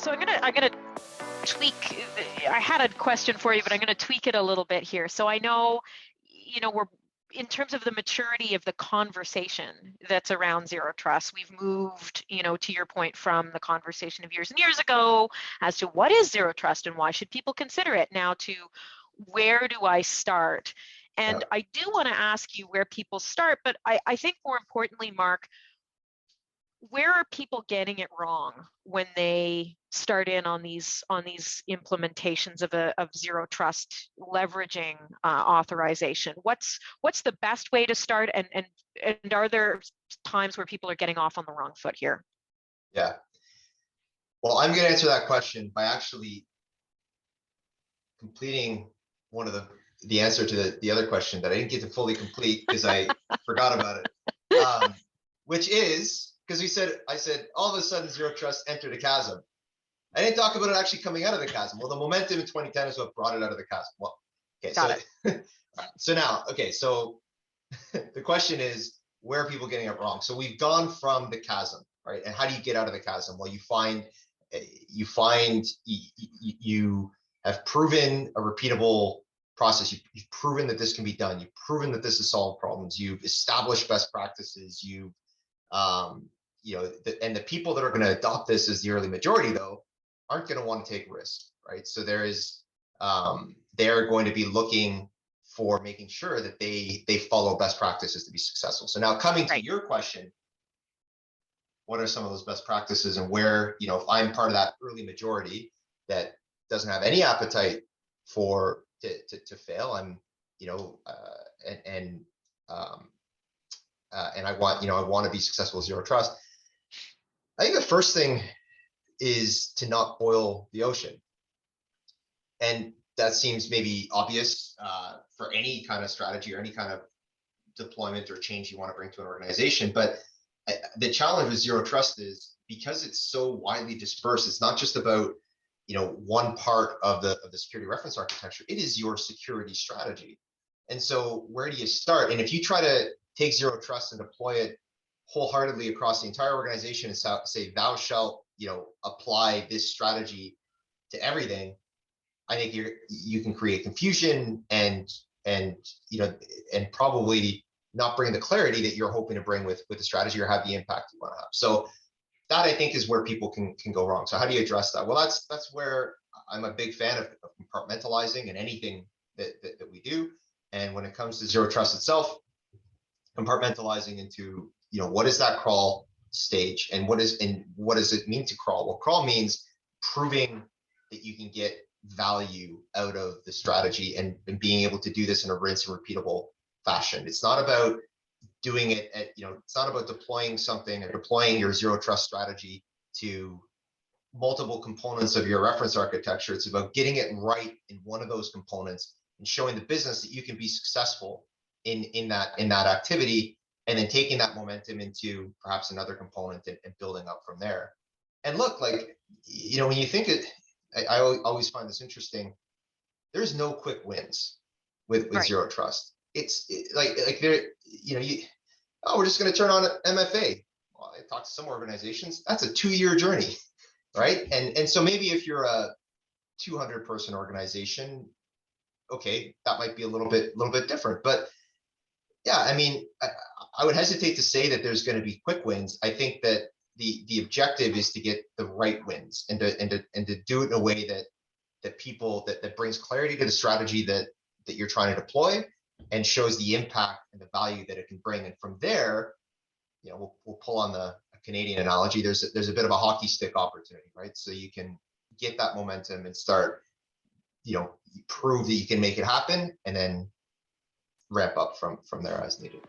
So I'm gonna tweak. I had a question for you, but I'm gonna tweak it a little bit here. So I know, we're in terms of the maturity of the conversation that's around zero trust, we've moved, to your point, from the conversation of years and years ago as to what is zero trust and why should people consider it, now to where do I start? And I do want to ask you where people start, but I think more importantly, Mark, where are people getting it wrong when they start in on these implementations of zero trust leveraging authorization? What's the best way to start, and are there times where people are getting off on the wrong foot here? Yeah. Well, I'm going to answer that question by actually completing one of the answer to the other question that I didn't get to fully complete because I forgot about it, which is, because I said all of a sudden zero trust entered a chasm. I didn't talk about it actually coming out of the chasm. Well, the momentum in 2010 is what brought it out of the chasm. Well, okay, Got it. So now, okay, so the question is, where are people getting it wrong? So we've gone from the chasm, right? And how do you get out of the chasm? Well, you have proven a repeatable process. You've proven that this can be done. You've proven that this has solved problems. You've established best practices. And the people that are going to adopt this as the early majority, though, aren't going to want to take risks, right? So they're going to be looking for making sure that they follow best practices to be successful. So now coming to your question, what are some of those best practices, and where, if I'm part of that early majority that doesn't have any appetite to fail, I'm, and I want to be successful with zero trust. I think the first thing is to not boil the ocean. And that seems maybe obvious for any kind of strategy or any kind of deployment or change you want to bring to an organization. But the challenge with zero trust is, because it's so widely dispersed, it's not just about one part of the security reference architecture. It is your security strategy. And so where do you start? And if you try to take zero trust and deploy it wholeheartedly across the entire organization and say, thou shalt, apply this strategy to everything, I think you can create confusion and probably not bring the clarity that you're hoping to bring with the strategy, or have the impact you want to have. So that, I think, is where people can go wrong. So how do you address that? Well, that's where I'm a big fan of compartmentalizing in anything that we do. And when it comes to zero trust itself, compartmentalizing into, what is that crawl stage, and what does it mean to crawl? Well, crawl means proving that you can get value out of the strategy and being able to do this in a rinse and repeatable fashion. It's not about doing it it's not about deploying something or deploying your zero trust strategy to multiple components of your reference architecture. It's about getting it right in one of those components and showing the business that you can be successful in that activity, and then taking that momentum into perhaps another component and building up from there. And look, when you think it, I always find this interesting. There's no quick wins with zero trust. It's like there, we're just going to turn on MFA. Well, I talked to some organizations. That's a 2-year journey, right? And so maybe if you're a 200-person organization, okay, that might be a little bit different. But yeah, I mean, I would hesitate to say that there's going to be quick wins. I think that the objective is to get the right wins and to do it in a way that people that brings clarity to the strategy that you're trying to deploy, and shows the impact and the value that it can bring. And from there, we'll pull on a Canadian analogy. There's a bit of a hockey stick opportunity, right? So you can get that momentum and start, prove that you can make it happen, and then ramp up from there as needed.